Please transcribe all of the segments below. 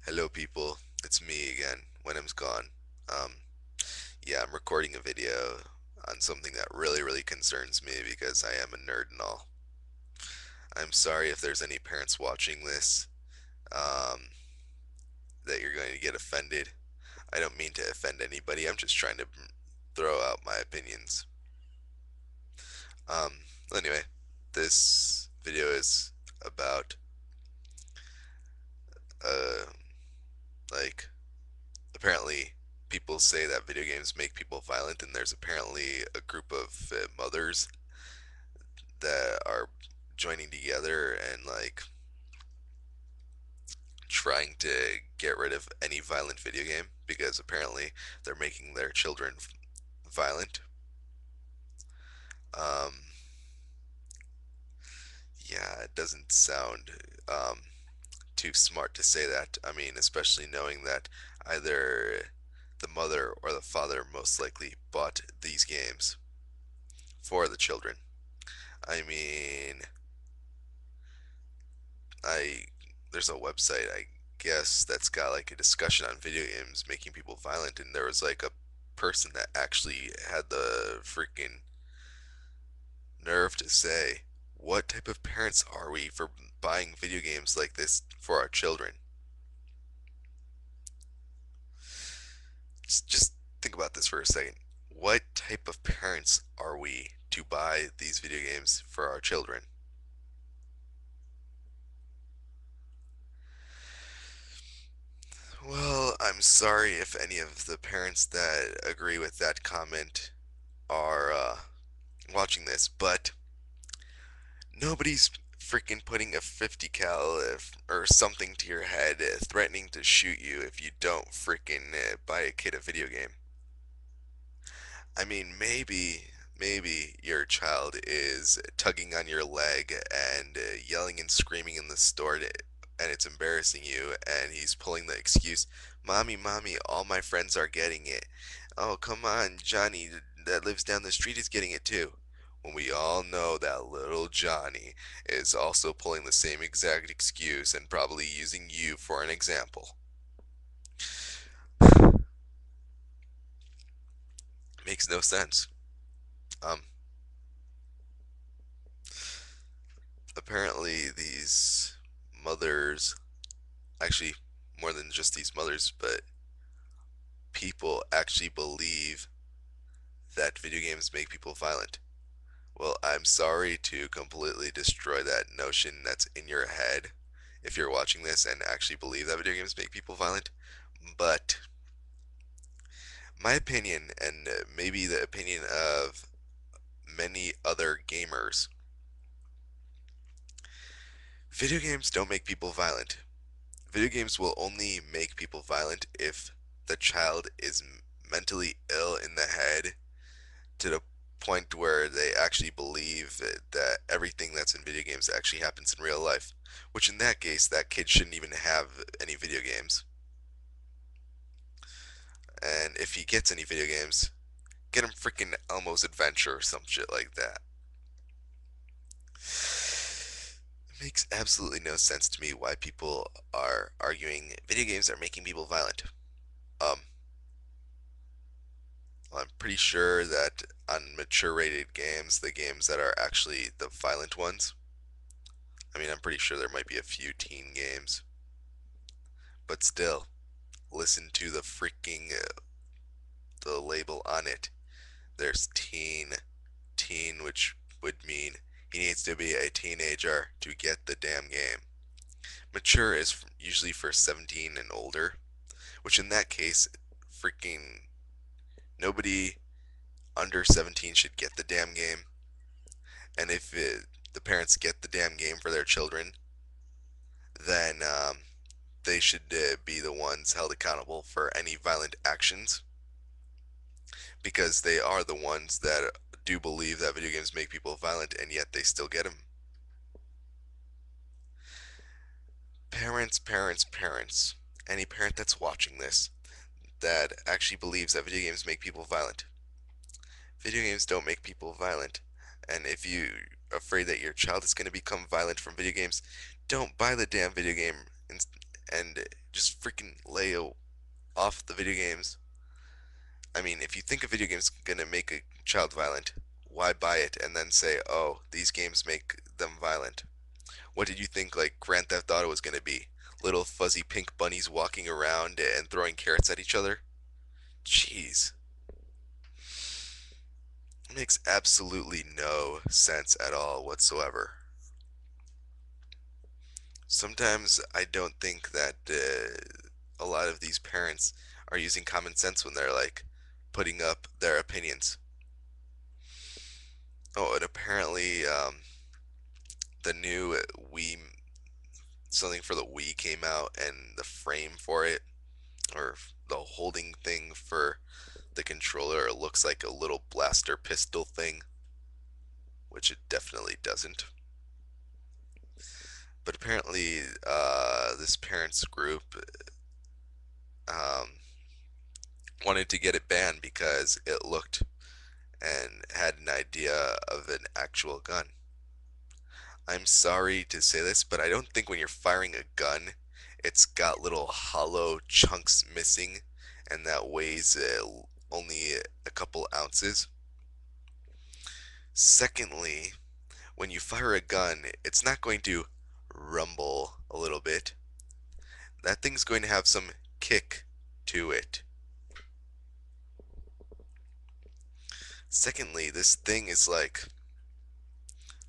Hello, people. It's me again. Wenham's gone. Um, yeah, I'm recording a video on something that really concerns me because I am a nerd and all. I'm sorry if there's any parents watching this, um, that you're going to get offended. I don't mean to offend anybody. I'm just trying to throw out my opinions. Um, anyway, this video is about, uh, like, apparently people say that video games make people violent, and there's apparently a group of mothers that are joining together and trying to get rid of any violent video game because apparently they're making their children violent. Um, yeah, it doesn't sound um, too smart to say that. I mean, especially knowing that either the mother or the father most likely bought these games for the children. I mean, I there's a website I guess that's got like a discussion on video games making people violent, and there was like a person that actually had the freaking nerve to say, "What type of parents are we for buying video games like this for our children?" Just think about this for a second. What type of parents are we to buy these video games for our children? Well, I'm sorry if any of the parents that agree with that comment are watching this, but nobody's freaking putting a 50 cal or something to your head, threatening to shoot you if you don't freaking buy a kid a video game. I mean, maybe your child is tugging on your leg and yelling and screaming in the store and it's embarrassing you, and he's pulling the excuse, Mommy, all my friends are getting it. Oh, come on, Johnny that lives down the street is getting it too. When we all know that little Johnny is also pulling the same exact excuse and probably using you for an example. Makes no sense. Um, Apparently these mothers, actually more than just these mothers, but people actually believe that video games make people violent. Well, I'm sorry to completely destroy that notion that's in your head if you're watching this and actually believe that video games make people violent. But my opinion, and maybe the opinion of many other gamers, video games don't make people violent. Video games will only make people violent if the child is mentally ill in the head to the point where they actually believe that everything that's in video games actually happens in real life. Which in that case, that kid shouldn't even have any video games. And if he gets any video games, get him freaking Elmo's Adventure or some shit like that. It makes absolutely no sense to me why people are arguing video games are making people violent. Um, I'm pretty sure that on mature rated games, the games that are actually the violent ones, I mean, I'm pretty sure there might be a few teen games, but still, listen to the freaking the label on it. There's teen, which would mean he needs to be a teenager to get the damn game. Mature is usually for 17 and older, which in that case, freaking nobody under 17 should get the damn game. And if the parents get the damn game for their children, then they should be the ones held accountable for any violent actions because they are the ones that do believe that video games make people violent and yet they still get them. Parents, any parent that's watching this that actually believes that video games make people violent. Video games don't make people violent. And if you're afraid that your child is going to become violent from video games, don't buy the damn video game and just freaking lay off the video games. I mean, if you think a video game's gonna make a child violent, why buy it and then say, "Oh, these games make them violent"? What did you think like Grand Theft Auto was gonna be? Little fuzzy pink bunnies walking around and throwing carrots at each other? Jeez. It makes absolutely no sense at all whatsoever. Sometimes I don't think that a lot of these parents are using common sense when they're like putting up their opinions. Oh, and apparently the new Wii, something for the Wii came out, and the frame for it, or the holding thing for the controller, looks like a little blaster pistol thing, which it definitely doesn't. But apparently, this parents group um, wanted to get it banned because it looked and had an idea of an actual gun. I'm sorry to say this, but I don't think when you're firing a gun, it's got little hollow chunks missing, and that weighs only a couple ounces. Secondly, when you fire a gun, it's not going to rumble a little bit. That thing's going to have some kick to it. Secondly, this thing is like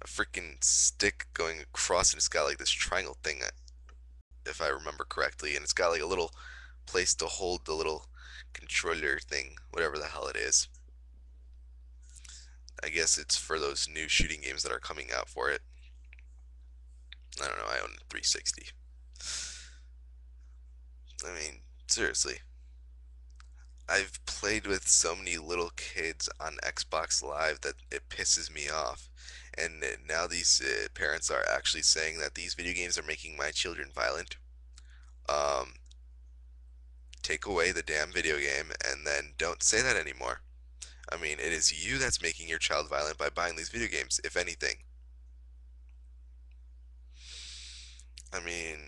a freaking stick going across, and it's got like this triangle thing, if I remember correctly, and it's got like a little place to hold the little controller thing, whatever the hell it is. I guess it's for those new shooting games that are coming out for it. I don't know, I own a 360. I mean, seriously. I've played with so many little kids on Xbox Live that it pisses me off. And now these parents are actually saying that these video games are making my children violent. Um, Take away the damn video game and then don't say that anymore. I mean, it is you that's making your child violent by buying these video games, if anything. I mean,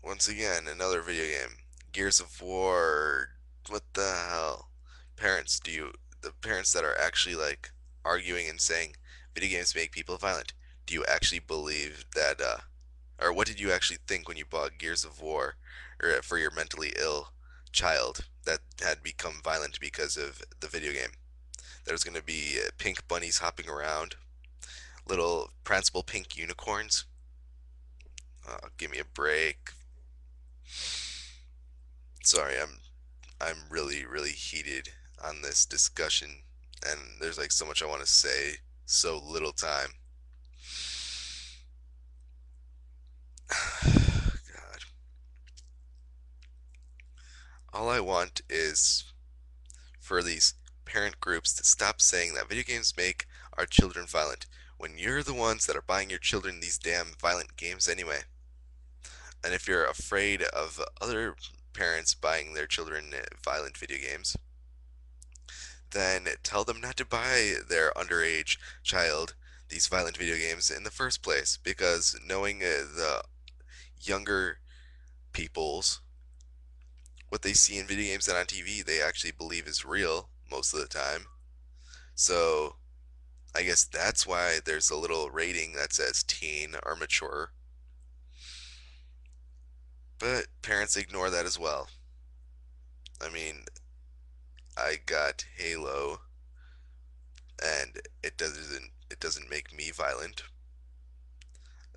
once again, another video game. Gears of War. What the hell? Parents, the parents that are actually like arguing and saying video games make people violent, do you actually believe that, or what did you actually think when you bought Gears of War, or for your mentally ill child that had become violent because of the video game? There's going to be pink bunnies hopping around, little principal pink unicorns. Give me a break. Sorry, I'm really heated on this discussion, and there's like so much I want to say, so little time. God, all I want is for these parent groups to stop saying that video games make our children violent when you're the ones that are buying your children these damn violent games anyway. And if you're afraid of other parents buying their children violent video games, then tell them not to buy their underage child these violent video games in the first place, because knowing the younger people's what they see in video games and on TV, they actually believe is real most of the time. So I guess that's why there's a little rating that says teen or mature. But parents ignore that as well. I mean, I got Halo, and it doesn't make me violent.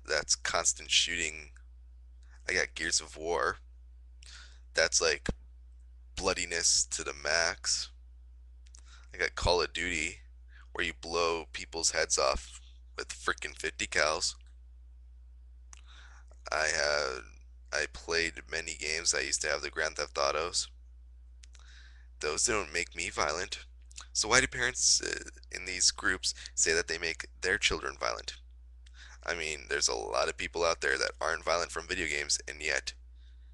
That's constant shooting. I got Gears of War. That's like bloodiness to the max. I got Call of Duty, where you blow people's heads off with freaking 50 cals. I had I played many games. I used to have the Grand Theft Autos. Those don't make me violent. So why do parents in these groups say that they make their children violent? I mean, there's a lot of people out there that aren't violent from video games, and yet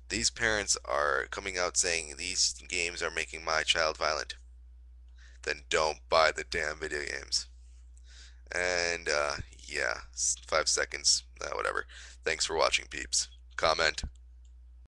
these parents are coming out saying these games are making my child violent. Then don't buy the damn video games. And yeah, 5 seconds, whatever. Thanks for watching, peeps. Comment.